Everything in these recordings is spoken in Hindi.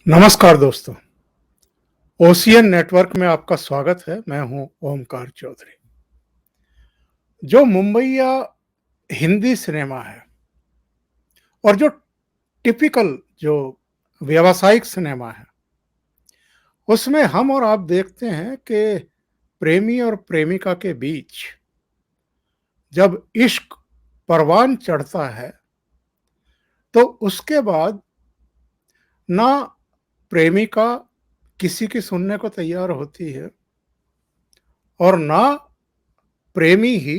नमस्कार दोस्तों, ओशियन नेटवर्क में आपका स्वागत है। मैं हूं ओमकार चौधरी। जो मुंबई या हिंदी सिनेमा है और जो टिपिकल जो व्यावसायिक सिनेमा है, उसमें हम और आप देखते हैं कि प्रेमी और प्रेमिका के बीच जब इश्क परवान चढ़ता है, तो उसके बाद ना प्रेमिका किसी की सुनने को तैयार होती है और ना प्रेमी ही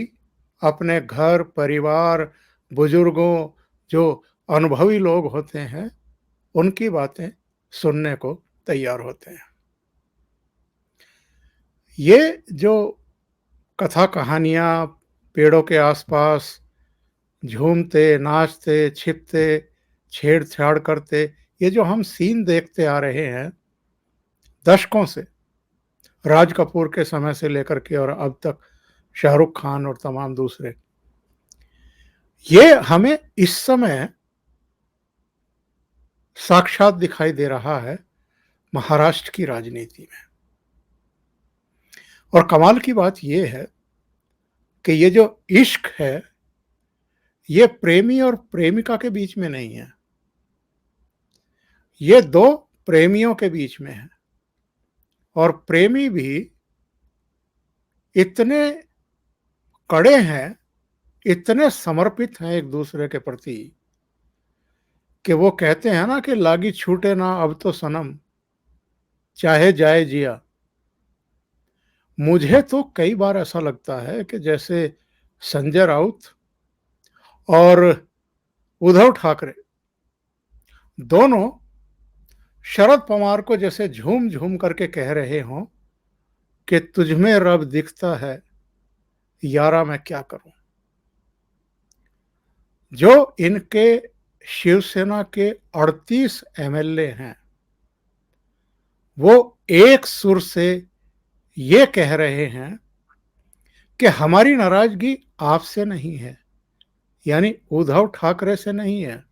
अपने घर, परिवार, बुजुर्गों, जो अनुभवी लोग होते हैं, उनकी बातें सुनने को तैयार होते हैं। ये जो कथा कहानियाँ पेड़ों के आसपास झूमते, नाचते, छिपते, छेड़छाड़ करते, ये जो हम सीन देखते आ रहे हैं दशकों से, राज कपूर के समय से लेकर के और अब तक शाहरुख खान और तमाम दूसरे, ये हमें इस समय साक्षात दिखाई दे रहा है महाराष्ट्र की राजनीति में। और कमाल की बात यह है कि ये जो इश्क है, ये प्रेमी और प्रेमिका के बीच में नहीं है, ये दो प्रेमियों के बीच में है। और प्रेमी भी इतने कड़े हैं, इतने समर्पित हैं एक दूसरे के प्रति कि वो कहते हैं ना कि लागी छूटे ना अब तो सनम, चाहे जाए जिया। मुझे तो कई बार ऐसा लगता है कि जैसे संजय राउत और उद्धव ठाकरे दोनों शरद पवार को जैसे झूम झूम करके कह रहे हों कि तुझमें रब दिखता है, यारा मैं क्या करूं। जो इनके शिवसेना के 38 एमएलए हैं, वो एक सुर से ये कह रहे हैं कि हमारी नाराजगी आपसे नहीं है, यानी उद्धव ठाकरे से नहीं है,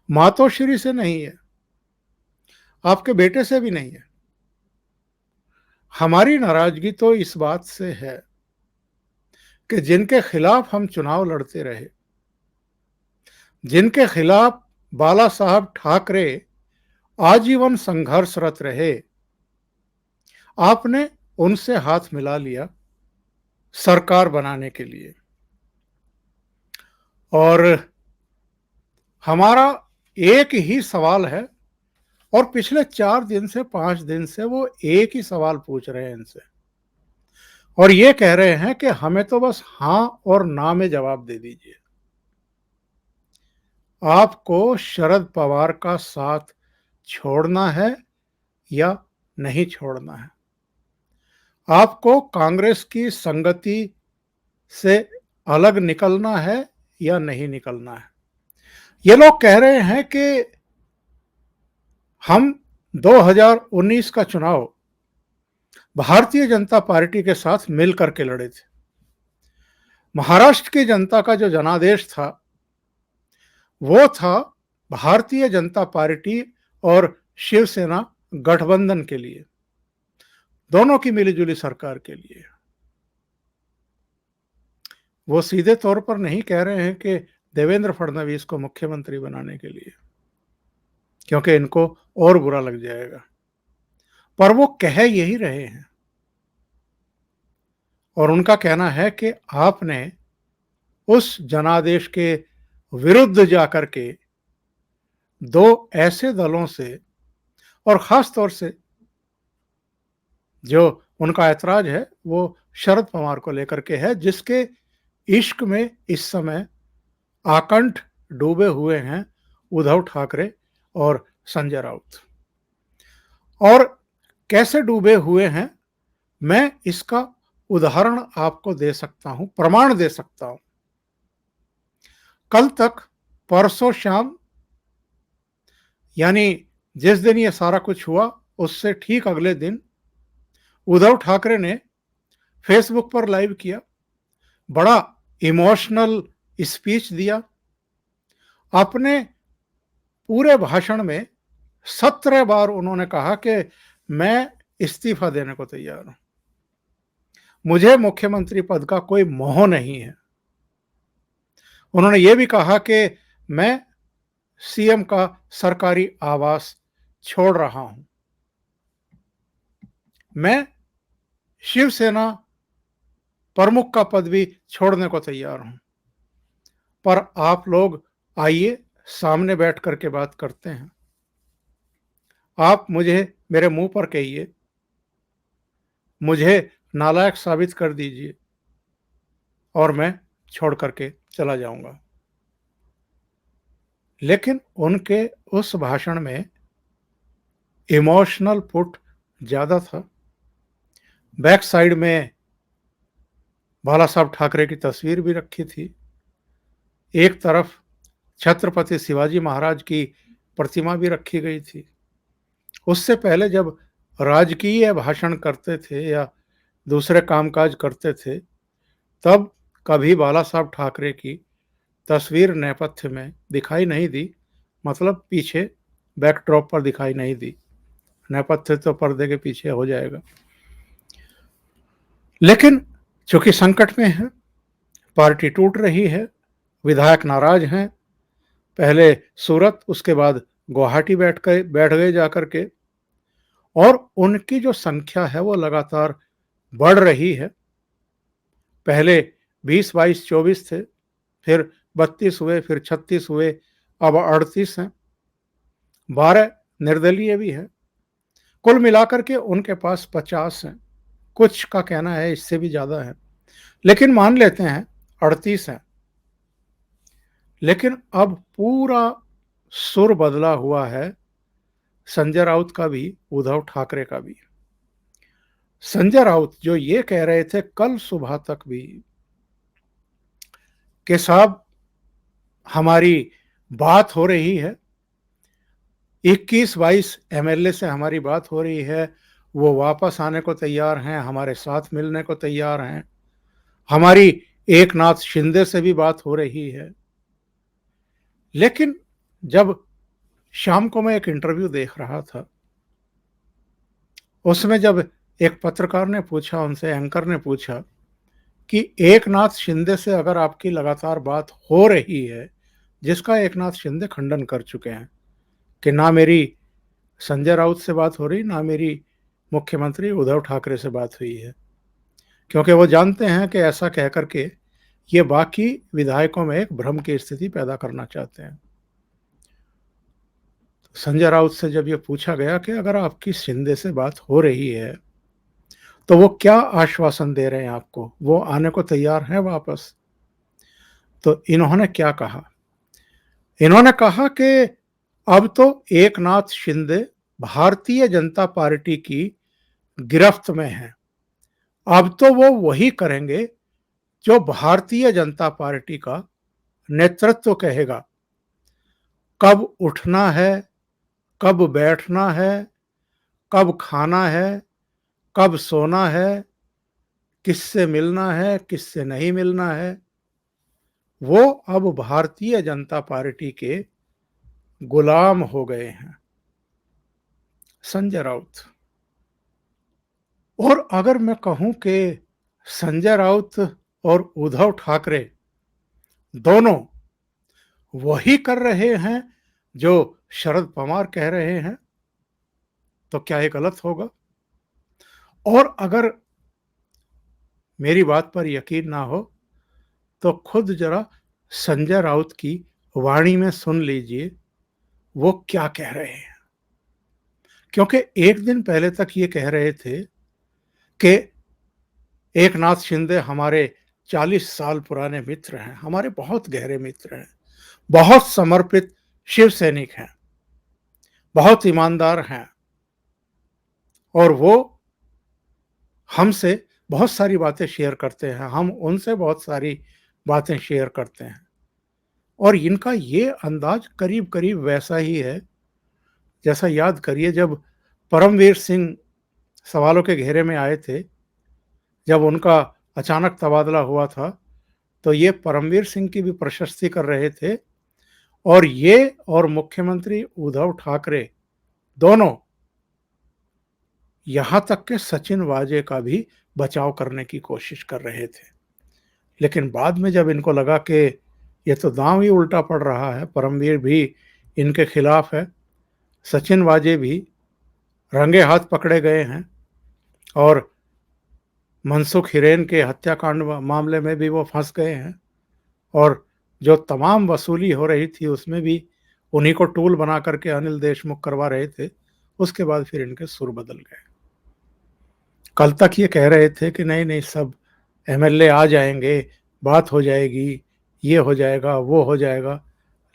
मातोश्री से नहीं है, आपके बेटे से भी नहीं है। हमारी नाराजगी तो इस बात से है कि जिनके खिलाफ हम चुनाव लड़ते रहे, जिनके खिलाफ बाला साहब ठाकरे आजीवन संघर्षरत रहे, आपने उनसे हाथ मिला लिया सरकार बनाने के लिए। और हमारा एक ही सवाल है, और पिछले 4 दिन से 5 दिन से वो एक ही सवाल पूछ रहे हैं इनसे, और ये कह रहे हैं कि हमें तो बस हां और ना में जवाब दे दीजिए। आपको शरद पवार का साथ छोड़ना है या नहीं छोड़ना है? आपको कांग्रेस की संगति से अलग निकलना है या नहीं निकलना है? ये लोग कह रहे हैं कि हम 2019 का चुनाव भारतीय जनता पार्टी के साथ मिल करके लड़े थे। महाराष्ट्र की जनता का जो जनादेश था, वो था भारतीय जनता पार्टी और शिवसेना गठबंधन के लिए, दोनों की मिलीजुली सरकार के लिए। वो सीधे तौर पर नहीं कह रहे हैं कि देवेंद्र फडणवीस को मुख्यमंत्री बनाने के लिए, क्योंकि इनको और बुरा लग जाएगा, पर वो कह यही रहे हैं। और उनका कहना है कि आपने उस जनादेश के विरुद्ध जाकर के दो ऐसे दलों से, और खास तौर से जो उनका ऐतराज है वो शरद पवार को लेकर के है, जिसके इश्क में इस समय आकंठ डूबे हुए हैं उद्धव ठाकरे और संजय राउत। और कैसे डूबे हुए हैं, मैं इसका उदाहरण आपको दे सकता हूं, प्रमाण दे सकता हूं। कल तक, परसों शाम, यानी जिस दिन ये सारा कुछ हुआ उससे ठीक अगले दिन उद्धव ठाकरे ने फेसबुक पर लाइव किया, बड़ा इमोशनल स्पीच दिया। अपने पूरे भाषण में 17 बार उन्होंने कहा कि मैं इस्तीफा देने को तैयार हूं, मुझे मुख्यमंत्री पद का कोई मोह नहीं है। उन्होंने ये भी कहा कि मैं सीएम का सरकारी आवास छोड़ रहा हूं, मैं शिवसेना प्रमुख का पद भी छोड़ने को तैयार हूं। पर आप लोग आइए, सामने बैठ करके बात करते हैं। आप मुझे मेरे मुंह पर कहिए, मुझे नालायक साबित कर दीजिए और मैं छोड़ करके चला जाऊंगा। लेकिन उनके उस भाषण में इमोशनल पुट ज्यादा था। बैक साइड में बाला साहब ठाकरे की तस्वीर भी रखी थी। एक तरफ छत्रपति शिवाजी महाराज की प्रतिमा भी रखी गई थी। उससे पहले जब राजकीय भाषण करते थे या दूसरे कामकाज करते थे, तब कभी बाला साहब ठाकरे की तस्वीर नेपथ्य में दिखाई नहीं दी, मतलब पीछे बैकड्रॉप पर दिखाई नहीं दी। नेपथ्य तो पर्दे के पीछे हो जाएगा। लेकिन चूंकि संकट में है, पार्टी टूट रही है, विधायक नाराज हैं, पहले सूरत, उसके बाद गुवाहाटी बैठ गए जाकर के, और उनकी जो संख्या है वो लगातार बढ़ रही है। पहले 20, 22, 24 थे, फिर 32 हुए, फिर 36 हुए, अब 38 हैं, 12 निर्दलीय भी है। कुल मिलाकर के उनके पास 50 हैं। कुछ का कहना है इससे भी ज्यादा है, लेकिन मान लेते हैं 38 हैं। लेकिन अब पूरा सुर बदला हुआ है, संजय राउत का भी, उद्धव ठाकरे का भी। संजय राउत जो ये कह रहे थे कल सुबह तक भी कि साहब हमारी बात हो रही है, 21-22 एमएलए से हमारी बात हो रही है, वो वापस आने को तैयार हैं, हमारे साथ मिलने को तैयार हैं, हमारी एकनाथ शिंदे से भी बात हो रही है। लेकिन जब शाम को मैं एक इंटरव्यू देख रहा था, उसमें जब एक पत्रकार ने पूछा, उनसे एंकर ने पूछा कि एकनाथ शिंदे से अगर आपकी लगातार बात हो रही है, जिसका एकनाथ शिंदे खंडन कर चुके हैं कि ना मेरी संजय राउत से बात हो रही, ना मेरी मुख्यमंत्री उद्धव ठाकरे से बात हुई है, क्योंकि वो जानते हैं कि ऐसा कह करके ये बाकी विधायकों में एक भ्रम की स्थिति पैदा करना चाहते हैं। संजय राउत से जब ये पूछा गया कि अगर आपकी शिंदे से बात हो रही है तो वो क्या आश्वासन दे रहे हैं आपको, वो आने को तैयार हैं वापस, तो इन्होंने क्या कहा? इन्होंने कहा कि अब तो एकनाथ शिंदे भारतीय जनता पार्टी की गिरफ्त में हैं। अब तो वो वही करेंगे जो भारतीय जनता पार्टी का नेतृत्व कहेगा। कब उठना है, कब बैठना है, कब खाना है, कब सोना है, किससे मिलना है, किससे नहीं मिलना है, वो अब भारतीय जनता पार्टी के गुलाम हो गए हैं। संजय राउत। और अगर मैं कहूं कि संजय राउत और उद्धव ठाकरे दोनों वही कर रहे हैं जो शरद पवार कह रहे हैं, तो क्या ये गलत होगा? और अगर मेरी बात पर यकीन ना हो तो खुद जरा संजय राउत की वाणी में सुन लीजिए वो क्या कह रहे हैं। क्योंकि एक दिन पहले तक ये कह रहे थे कि एकनाथ शिंदे हमारे 40 साल पुराने मित्र हैं, हमारे बहुत गहरे मित्र हैं, बहुत समर्पित शिव सैनिक हैं, बहुत ईमानदार हैं, और वो हमसे बहुत सारी बातें शेयर करते हैं, हम उनसे बहुत सारी बातें शेयर करते हैं। और इनका ये अंदाज करीब करीब वैसा ही है जैसा, याद करिए, जब परमवीर सिंह सवालों के घेरे में आए थे, जब उनका अचानक तबादला हुआ था, तो ये परमवीर सिंह की भी प्रशस्ति कर रहे थे, और ये और मुख्यमंत्री उद्धव ठाकरे दोनों, यहां तक के सचिन वाजे का भी बचाव करने की कोशिश कर रहे थे। लेकिन बाद में जब इनको लगा कि ये तो दांव ही उल्टा पड़ रहा है, परमवीर भी इनके खिलाफ है, सचिन वाजे भी रंगे हाथ पकड़े गए हैं और मनसुख हिरेन के हत्याकांड मामले में भी वो फंस गए हैं, और जो तमाम वसूली हो रही थी उसमें भी उन्हीं को टूल बना करके अनिल देशमुख करवा रहे थे। उसके बाद फिर इनके सुर बदल गए। कल तक ये कह रहे थे कि नहीं नहीं, सब एमएलए आ जाएंगे, बात हो जाएगी, ये हो जाएगा, वो हो जाएगा।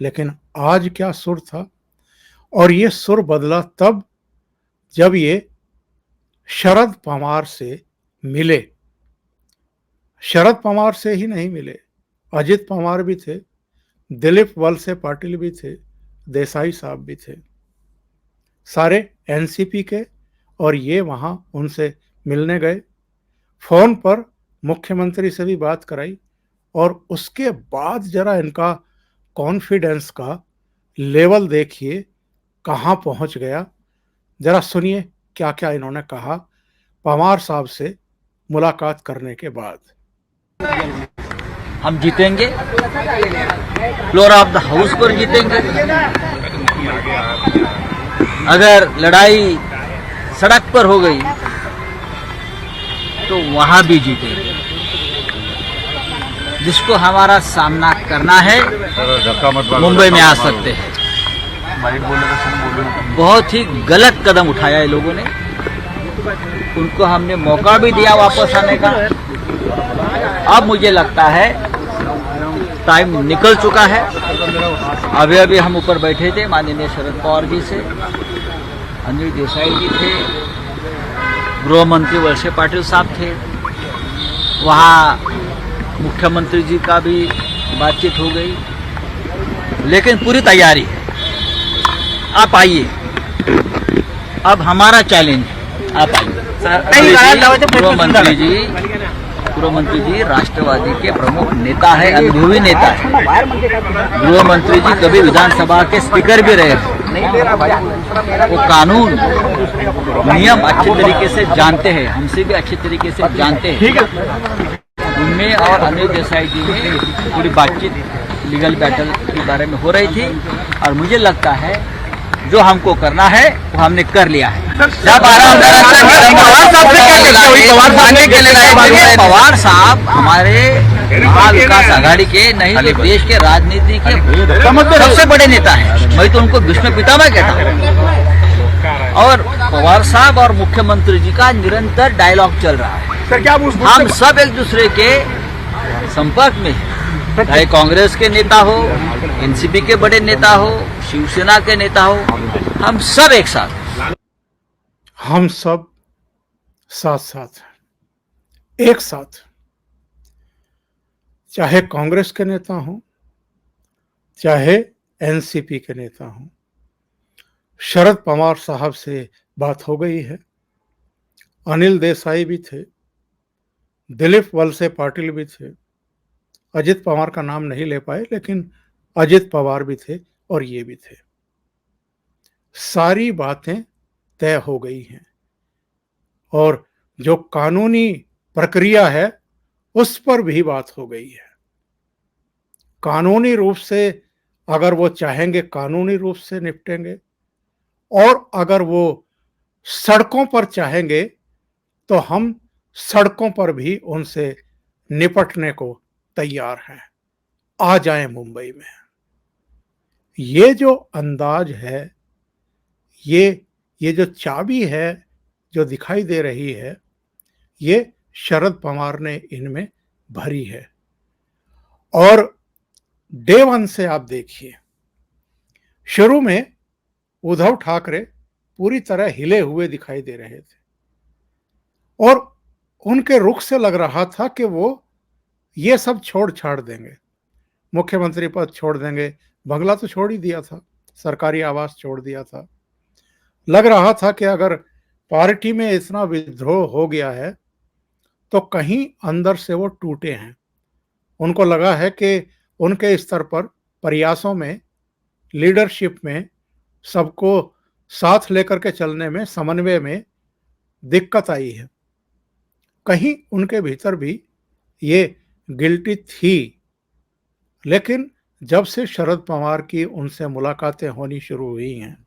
लेकिन आज क्या सुर था, और ये सुर बदला तब जब ये शरद पवार से मिले। शरद पवार से ही नहीं मिले, अजित पवार भी थे, दिलीप वलसे पाटिल भी थे, देसाई साहब भी थे, सारे एनसीपी के, और ये वहां उनसे मिलने गए। फोन पर मुख्यमंत्री से भी बात कराई, और उसके बाद जरा इनका कॉन्फिडेंस का लेवल देखिए कहां पहुंच गया। जरा सुनिए क्या क्या इन्होंने कहा पवार साहब से मुलाकात करने के बाद। हम जीतेंगे, फ्लोर ऑफ द हाउस पर जीतेंगे। अगर लड़ाई सड़क पर हो गई तो वहां भी जीतेंगे। जिसको हमारा सामना करना है मुंबई में आ सकते हैं। बहुत ही गलत कदम उठाया है लोगों ने, उनको हमने मौका भी दिया वापस आने का। अब मुझे लगता है टाइम निकल चुका है। अभी हम ऊपर बैठे थे, माननीय शरद पवार जी से, अनिल देसाई जी थे, गृह मंत्री वलसे पाटिल साहब थे, वहाँ मुख्यमंत्री जी का भी बातचीत हो गई। लेकिन पूरी तैयारी है, आप आइए। अब हमारा चैलेंज, आप आइए। गृह मंत्री जी राष्ट्रवादी के प्रमुख नेता है, अनुभवी नेता है। गृह मंत्री जी कभी विधानसभा के स्पीकर भी रहे हैं। वो कानून नियम अच्छे तरीके से जानते हैं, हमसे भी अच्छे तरीके से जानते हैं। उनमें और अनिल देसाई जी में पूरी बातचीत लीगल बैटल के बारे में हो रही थी, और मुझे लगता है जो हमको करना है वो हमने कर लिया है। पवार साहब हमारे महाविकास आघाड़ी के नहीं, तो देश के राजनीति के सबसे बड़े नेता हैं। मैं तो उनको भीष्म पितामह कहता हूँ। और पवार साहब और मुख्यमंत्री जी का निरंतर डायलॉग चल रहा है। हम सब एक दूसरे के संपर्क में हैं, चाहे कांग्रेस के नेता हो, एनसीपी के बड़े नेता हो, शिवसेना के नेता हो, हम सब एक साथ, हम सब साथ साथ एक साथ, चाहे कांग्रेस के नेता हो, चाहे एनसीपी के नेता हो। शरद पवार साहब से बात हो गई है, अनिल देसाई भी थे, दिलीप वलसे पाटिल भी थे, अजित पवार का नाम नहीं ले पाए लेकिन अजित पवार भी थे, और ये भी थे। सारी बातें तय हो गई हैं, और जो कानूनी प्रक्रिया है उस पर भी बात हो गई है। कानूनी रूप से अगर वो चाहेंगे कानूनी रूप से निपटेंगे, और अगर वो सड़कों पर चाहेंगे तो हम सड़कों पर भी उनसे निपटने को तैयार हैं। आ जाएं मुंबई में। ये जो अंदाज है, ये जो चाबी है जो दिखाई दे रही है, ये शरद पवार ने इनमें भरी है। और डे वन से आप देखिए, शुरू में उद्धव ठाकरे पूरी तरह हिले हुए दिखाई दे रहे थे, और उनके रुख से लग रहा था कि वो ये सब छोड़ छाड़ देंगे, मुख्यमंत्री पद छोड़ देंगे। बंगला तो छोड़ ही दिया था, सरकारी आवास छोड़ दिया था। लग रहा था कि अगर पार्टी में इतना विद्रोह हो गया है तो कहीं अंदर से वो टूटे हैं। उनको लगा है कि उनके स्तर पर प्रयासों में, लीडरशिप में सबको साथ लेकर के चलने में, समन्वय में दिक्कत आई है। कहीं उनके भीतर भी ये गिल्टी थी, लेकिन जब से शरद पवार की उनसे मुलाकातें होनी शुरू हुई हैं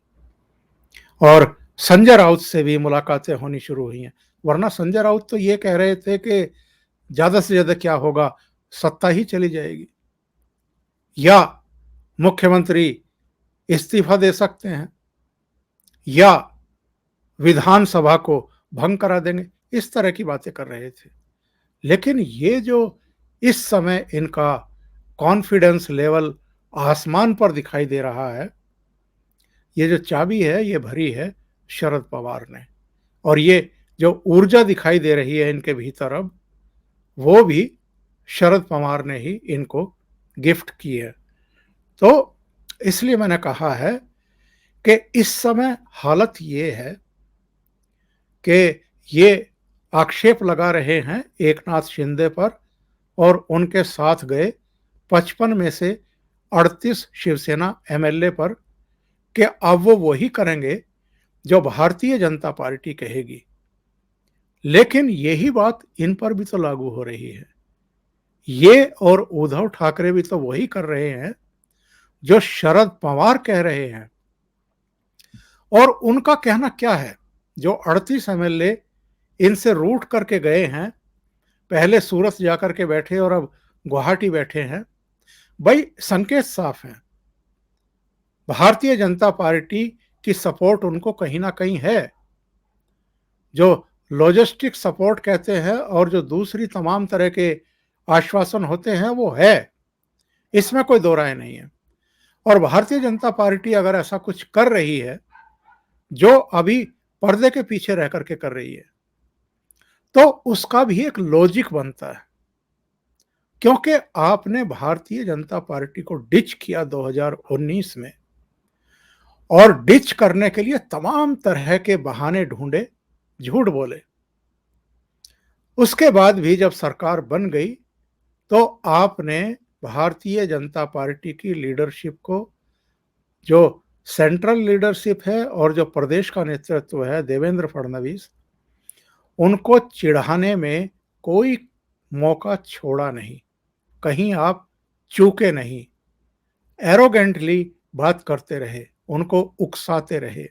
और संजय राउत से भी मुलाकातें होनी शुरू हुई हैं, वरना संजय राउत तो ये कह रहे थे कि ज़्यादा से ज़्यादा क्या होगा, सत्ता ही चली जाएगी या मुख्यमंत्री इस्तीफा दे सकते हैं या विधानसभा को भंग करा देंगे, इस तरह की बातें कर रहे थे। लेकिन ये जो इस समय इनका कॉन्फिडेंस लेवल आसमान पर दिखाई दे रहा है, ये जो चाबी है ये भरी है शरद पवार ने, और ये जो ऊर्जा दिखाई दे रही है इनके भीतर अब, वो भी शरद पवार ने ही इनको गिफ्ट की है। तो इसलिए मैंने कहा है कि इस समय हालत ये है कि ये आक्षेप लगा रहे हैं एकनाथ शिंदे पर और उनके साथ गए 55 में से 38 शिवसेना एमएलए पर कि अब वो वही करेंगे जो भारतीय जनता पार्टी कहेगी। लेकिन यही बात इन पर भी तो लागू हो रही है। ये और उद्धव ठाकरे भी तो वही कर रहे हैं जो शरद पवार कह रहे हैं। और उनका कहना क्या है? जो 38 एमएलए इनसे रूठ करके गए हैं, पहले सूरत जाकर के बैठे और अब गुवाहाटी बैठे हैं, भाई संकेत साफ है, भारतीय जनता पार्टी की सपोर्ट उनको कहीं ना कहीं है। जो लॉजिस्टिक सपोर्ट कहते हैं और जो दूसरी तमाम तरह के आश्वासन होते हैं वो है, इसमें कोई दो राय नहीं है। और भारतीय जनता पार्टी अगर ऐसा कुछ कर रही है जो अभी पर्दे के पीछे रह करके कर रही है, तो उसका भी एक लॉजिक बनता है। क्योंकि आपने भारतीय जनता पार्टी को डिच किया 2019 में, और डिच करने के लिए तमाम तरह के बहाने ढूंढे, झूठ बोले। उसके बाद भी जब सरकार बन गई तो आपने भारतीय जनता पार्टी की लीडरशिप को, जो सेंट्रल लीडरशिप है और जो प्रदेश का नेतृत्व है देवेंद्र फडणवीस, उनको चिढ़ाने में कोई मौका छोड़ा नहीं। कहीं आप चूके नहीं, एरोगेंटली बात करते रहे, उनको उकसाते रहे।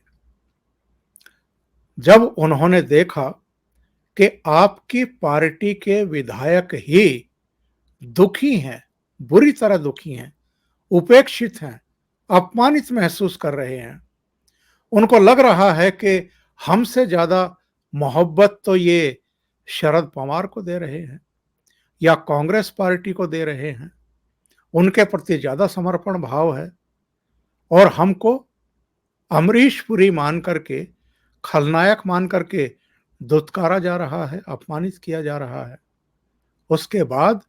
जब उन्होंने देखा कि आपकी पार्टी के विधायक ही दुखी हैं, बुरी तरह दुखी हैं, उपेक्षित हैं, अपमानित महसूस कर रहे हैं, उनको लग रहा है कि हमसे ज्यादा मोहब्बत तो ये शरद पवार को दे रहे हैं या कांग्रेस पार्टी को दे रहे हैं, उनके प्रति ज्यादा समर्पण भाव है, और हमको अमरीश पुरी मान करके, खलनायक मान करके दुत्कारा जा रहा है, अपमानित किया जा रहा है। उसके बाद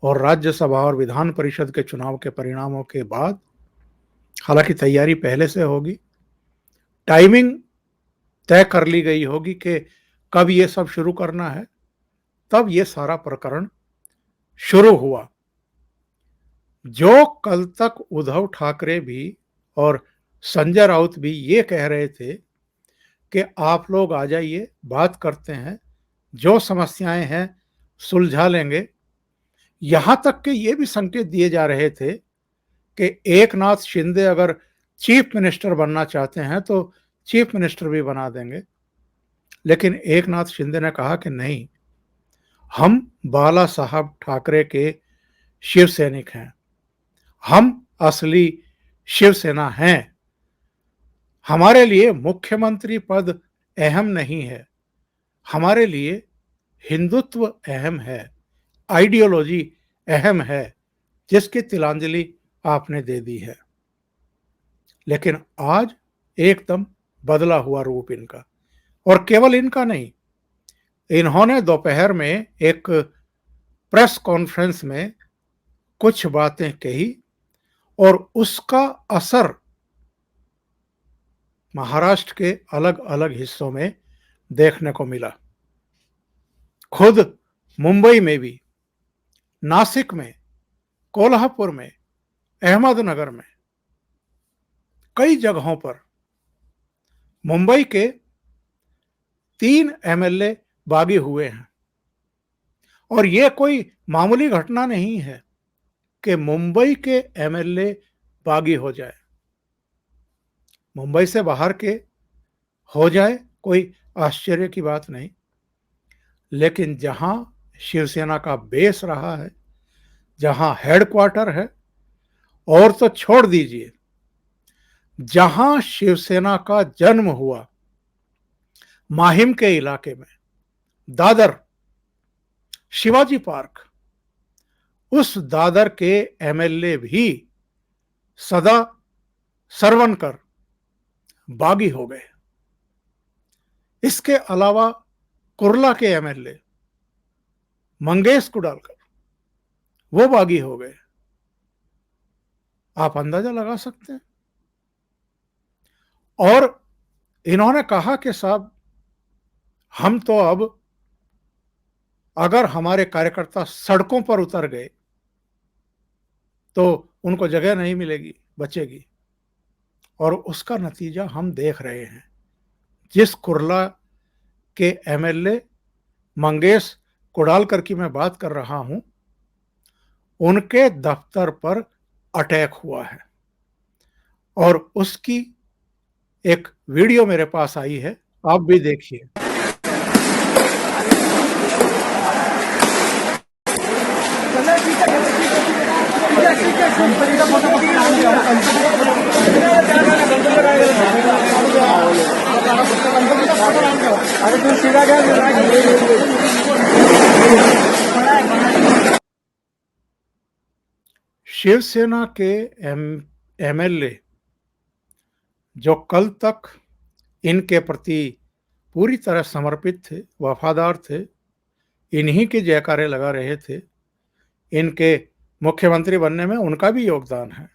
और राज्यसभा और विधान परिषद के चुनाव के परिणामों के बाद, हालांकि तैयारी पहले से होगी, टाइमिंग तय कर ली गई होगी कि कब ये सब शुरू करना है, तब ये सारा प्रकरण शुरू हुआ। जो कल तक उद्धव ठाकरे भी और संजय राउत भी ये कह रहे थे कि आप लोग आ जाइए, बात करते हैं, जो समस्याएं हैं सुलझा लेंगे, यहां तक कि ये भी संकेत दिए जा रहे थे कि एकनाथ शिंदे अगर चीफ मिनिस्टर बनना चाहते हैं तो चीफ मिनिस्टर भी बना देंगे। लेकिन एकनाथ शिंदे ने कहा कि नहीं, हम बाला साहब ठाकरे के शिव सैनिक हैं, हम असली शिवसेना हैं, हमारे लिए मुख्यमंत्री पद अहम नहीं है, हमारे लिए हिंदुत्व अहम है, आइडियोलॉजी अहम है, जिसकी तिलांजलि आपने दे दी है। लेकिन आज एकदम बदला हुआ रूप इनका, और केवल इनका नहीं, इन्होंने दोपहर में एक प्रेस कॉन्फ्रेंस में कुछ बातें कही और उसका असर महाराष्ट्र के अलग अलग हिस्सों में देखने को मिला। खुद मुंबई में भी, नासिक में, कोल्हापुर में, अहमदनगर में, कई जगहों पर मुंबई के 3 एमएलए बागी हुए हैं और ये कोई मामूली घटना नहीं है कि मुंबई के एमएलए बागी हो जाए। मुंबई से बाहर के हो जाए कोई आश्चर्य की बात नहीं, लेकिन जहां शिवसेना का बेस रहा है, जहां हेडक्वार्टर है, और तो छोड़ दीजिए, जहां शिवसेना का जन्म हुआ, माहिम के इलाके में, दादर, शिवाजी पार्क, उस दादर के एमएलए भी सदा सरवनकर बागी हो गए। इसके अलावा कुर्ला के एमएलए मंगेश कुडालकर, वो बागी हो गए। आप अंदाजा लगा सकते हैं। और इन्होंने कहा कि साहब, हम तो अब अगर हमारे कार्यकर्ता सड़कों पर उतर गए तो उनको जगह नहीं मिलेगी, बचेगी। और उसका नतीजा हम देख रहे हैं। जिस कुर्ला के एमएलए मंगेश कुडालकर की मैं बात कर रहा हूं, उनके दफ्तर पर अटैक हुआ है और उसकी एक वीडियो मेरे पास आई है, आप भी देखिए। शिवसेना के एमएलए जो कल तक इनके प्रति पूरी तरह समर्पित थे, वफादार थे, इन्हीं के जयकारे लगा रहे थे, इनके मुख्यमंत्री बनने में उनका भी योगदान है।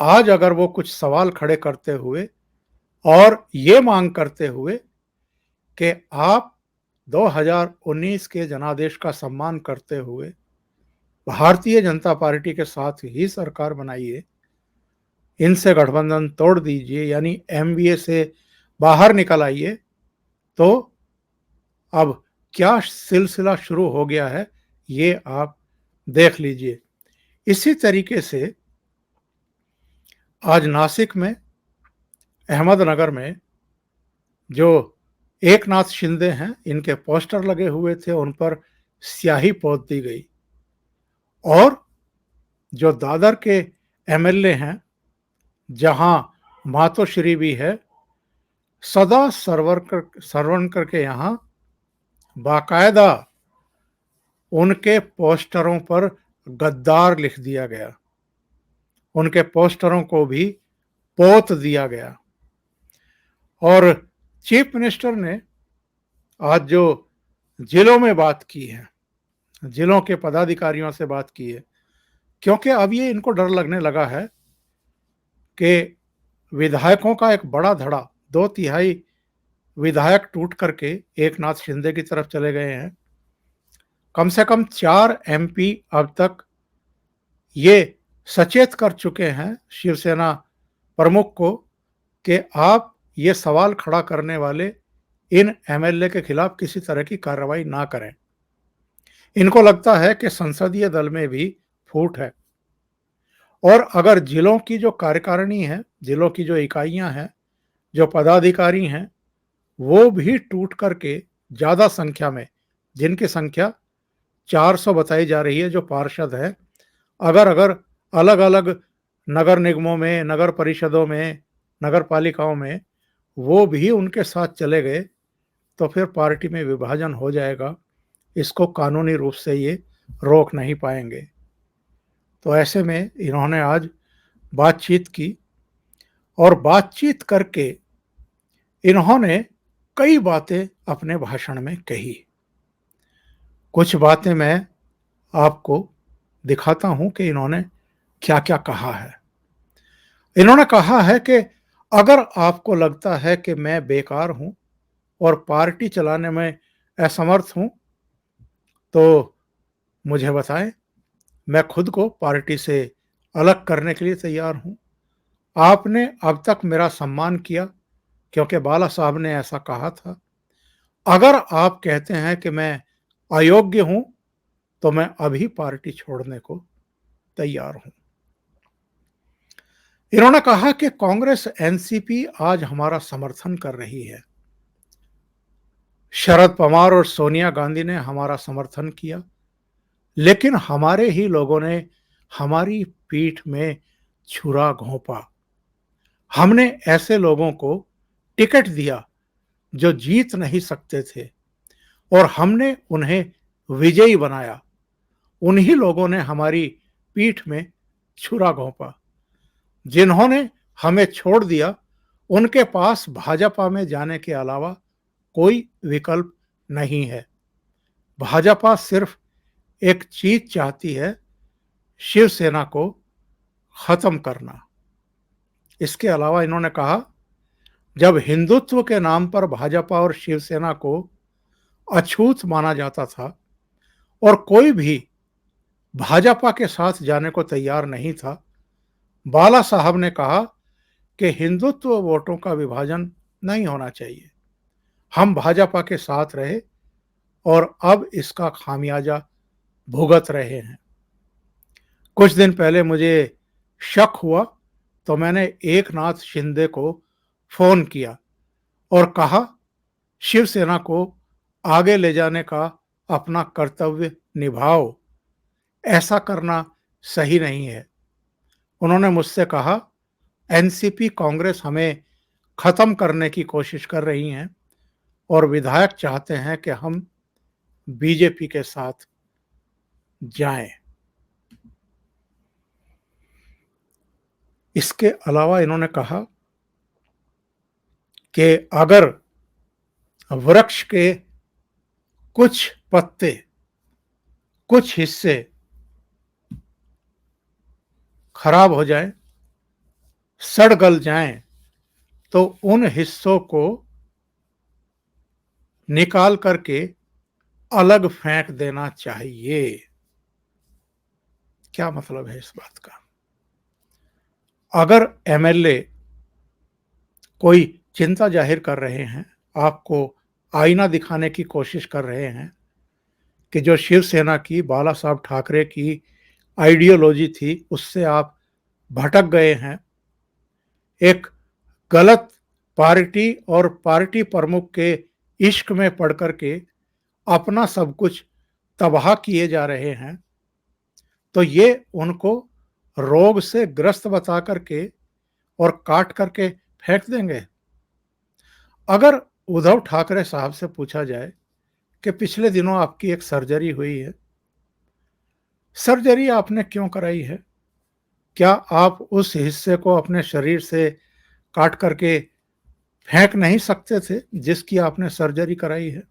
आज अगर वो कुछ सवाल खड़े करते हुए और ये मांग करते हुए कि आप 2019 के जनादेश का सम्मान करते हुए भारतीय जनता पार्टी के साथ ही सरकार बनाइए, इनसे गठबंधन तोड़ दीजिए, यानी एमवीए से बाहर निकल आइए, तो अब क्या सिलसिला शुरू हो गया है ये आप देख लीजिए। इसी तरीके से आज नासिक में, अहमदनगर में जो एकनाथ शिंदे हैं, इनके पोस्टर लगे हुए थे, उन पर स्याही पोत दी गई। और जो दादर के एमएलए हैं, जहां मातोश्री भी है, सदा सरवणकर के यहां बाकायदा उनके पोस्टरों पर गद्दार लिख दिया गया, उनके पोस्टरों को भी पोत दिया गया। और चीफ मिनिस्टर ने आज जो जिलों में बात की है, जिलों के पदाधिकारियों से बात की है, क्योंकि अब ये इनको डर लगने लगा है कि विधायकों का एक बड़ा धड़ा, 2/3 विधायक टूट करके एकनाथ शिंदे की तरफ चले गए हैं। कम से कम 4 एमपी अब तक ये सचेत कर चुके हैं शिवसेना प्रमुख को कि आप ये सवाल खड़ा करने वाले इन एमएलए के खिलाफ किसी तरह की कार्रवाई ना करें। इनको लगता है कि संसदीय दल में भी फूट है और अगर जिलों की जो कार्यकारिणी है, जिलों की जो इकाइयां हैं, जो पदाधिकारी हैं, वो भी टूट करके ज़्यादा संख्या में, जिनकी संख्या 400 बताई जा रही है, जो पार्षद हैं, अगर अगर अलग अलग नगर निगमों में, नगर परिषदों में, नगर पालिकाओं में वो भी उनके साथ चले गए तो फिर पार्टी में विभाजन हो जाएगा। इसको कानूनी रूप से ये रोक नहीं पाएंगे। तो ऐसे में इन्होंने आज बातचीत की और बातचीत करके इन्होंने कई बातें अपने भाषण में कही। कुछ बातें मैं आपको दिखाता हूं कि इन्होंने क्या क्या कहा है। इन्होंने कहा है कि अगर आपको लगता है कि मैं बेकार हूं और पार्टी चलाने में असमर्थ हूं तो मुझे बताएं, मैं खुद को पार्टी से अलग करने के लिए तैयार हूं। आपने अब तक मेरा सम्मान किया, क्योंकि बाला साहब ने ऐसा कहा था, अगर आप कहते हैं कि मैं अयोग्य हूं तो मैं अभी पार्टी छोड़ने को तैयार हूं। इन्होंने कहा कि कांग्रेस एनसीपी आज हमारा समर्थन कर रही है। शरद पवार और सोनिया गांधी ने हमारा समर्थन किया, लेकिन हमारे ही लोगों ने हमारी पीठ में छुरा घोंपा। हमने ऐसे लोगों को टिकट दिया जो जीत नहीं सकते थे और हमने उन्हें विजयी बनाया। उन्हीं लोगों ने हमारी पीठ में छुरा घोंपा। जिन्होंने हमें छोड़ दिया, उनके पास भाजपा में जाने के अलावा कोई विकल्प नहीं है। भाजपा सिर्फ एक चीज चाहती है, शिवसेना को खत्म करना। इसके अलावा इन्होंने कहा, जब हिंदुत्व के नाम पर भाजपा और शिवसेना को अछूत माना जाता था और कोई भी भाजपा के साथ जाने को तैयार नहीं था, बाला साहब ने कहा कि हिंदुत्व वोटों का विभाजन नहीं होना चाहिए। हम भाजपा के साथ रहे और अब इसका खामियाजा भुगत रहे हैं। कुछ दिन पहले मुझे शक हुआ तो मैंने एकनाथ शिंदे को फोन किया और कहा, शिवसेना को आगे ले जाने का अपना कर्तव्य निभाओ, ऐसा करना सही नहीं है। उन्होंने मुझसे कहा, एनसीपी कांग्रेस हमें खत्म करने की कोशिश कर रही हैं और विधायक चाहते हैं कि हम बीजेपी के साथ जाएं। इसके अलावा इन्होंने कहा कि अगर वृक्ष के कुछ पत्ते, कुछ हिस्से खराब हो जाएं, सड़ गल जाएं, तो उन हिस्सों को निकाल करके अलग फेंक देना चाहिए। क्या मतलब है इस बात का? अगर एमएलए कोई चिंता जाहिर कर रहे हैं, आपको आईना दिखाने की कोशिश कर रहे हैं कि जो शिवसेना की, बाला साहब ठाकरे की आइडियोलॉजी थी, उससे आप भटक गए हैं, एक गलत पार्टी और पार्टी प्रमुख के इश्क में पड़ करके अपना सब कुछ तबाह किए जा रहे हैं, तो ये उनको रोग से ग्रस्त बता करके और काट करके फेंक देंगे। अगर उद्धव ठाकरे साहब से पूछा जाए कि पिछले दिनों आपकी एक सर्जरी हुई है, सर्जरी आपने क्यों कराई है? क्या आप उस हिस्से को अपने शरीर से काट करके फेंक नहीं सकते थे जिसकी आपने सर्जरी कराई है?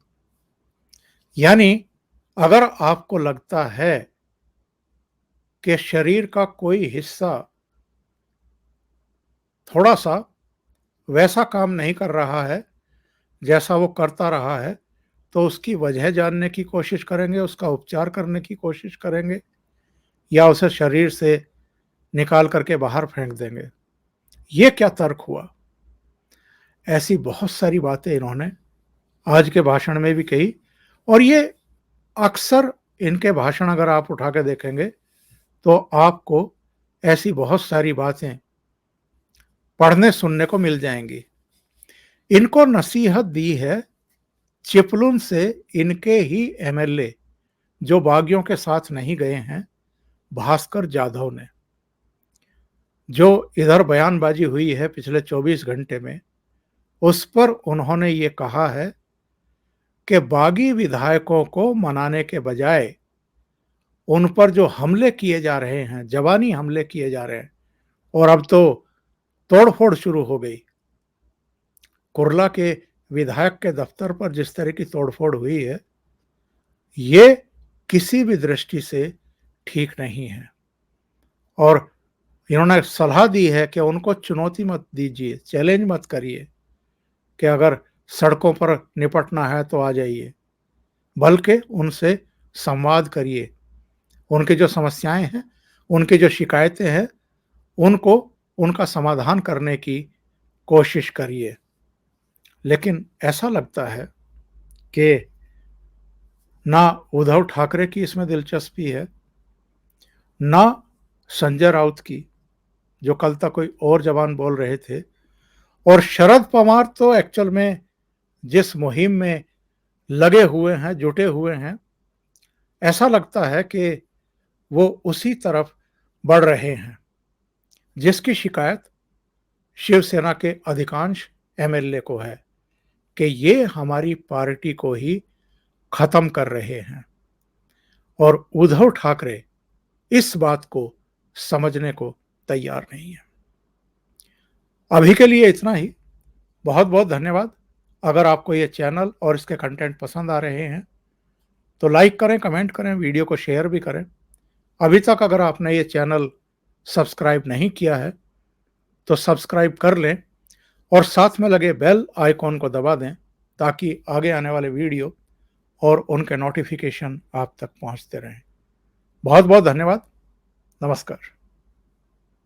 यानी अगर आपको लगता है कि शरीर का कोई हिस्सा थोड़ा सा वैसा काम नहीं कर रहा है जैसा वो करता रहा है, तो उसकी वजह जानने की कोशिश करेंगे, उसका उपचार करने की कोशिश करेंगे, या उसे शरीर से निकाल करके बाहर फेंक देंगे। ये क्या तर्क हुआ? ऐसी बहुत सारी बातें इन्होंने आज के भाषण में भी कही और ये अक्सर इनके भाषण अगर आप उठा के देखेंगे तो आपको ऐसी बहुत सारी बातें पढ़ने सुनने को मिल जाएंगी। इनको नसीहत दी है चिपलुन से इनके ही एमएलए जो बागियों के साथ नहीं गए हैं, भास्कर जाधव ने। जो इधर बयानबाजी हुई है पिछले 24 घंटे में, उस पर उन्होंने ये कहा है कि बागी विधायकों को मनाने के बजाय उन पर जो हमले किए जा रहे हैं, जवानी हमले किए जा रहे हैं, और अब तो तोड़फोड़ शुरू हो गई। कुर्ला के विधायक के दफ्तर पर जिस तरह की तोड़फोड़ हुई है, ये किसी भी दृष्टि से ठीक नहीं है और इन्होंने सलाह दी है कि उनको चुनौती मत दीजिए, चैलेंज मत करिए कि अगर सड़कों पर निपटना है तो आ जाइए, बल्कि उनसे संवाद करिए। उनकी जो समस्याएं हैं, उनकी जो शिकायतें हैं, उनको उनका समाधान करने की कोशिश करिए। लेकिन ऐसा लगता है कि ना उद्धव ठाकरे की इसमें दिलचस्पी है, ना संजय राउत की, जो कल तक कोई और ज़बान बोल रहे थे, और शरद पवार तो एक्चुअल में जिस मुहिम में लगे हुए हैं, जुटे हुए हैं, ऐसा लगता है कि वो उसी तरफ बढ़ रहे हैं, जिसकी शिकायत शिवसेना के अधिकांश एमएलए को है कि ये हमारी पार्टी को ही खत्म कर रहे हैं। और उद्धव ठाकरे इस बात को समझने को तैयार नहीं है। अभी के लिए इतना ही। बहुत बहुत धन्यवाद। अगर आपको ये चैनल और इसके कंटेंट पसंद आ रहे हैं तो लाइक करें, कमेंट करें, वीडियो को शेयर भी करें। अभी तक अगर आपने ये चैनल सब्सक्राइब नहीं किया है तो सब्सक्राइब कर लें और साथ में लगे बेल आइकॉन को दबा दें ताकि आगे आने वाले वीडियो और उनके नोटिफिकेशन आप तक पहुंचते रहें। बहुत बहुत धन्यवाद। नमस्कार।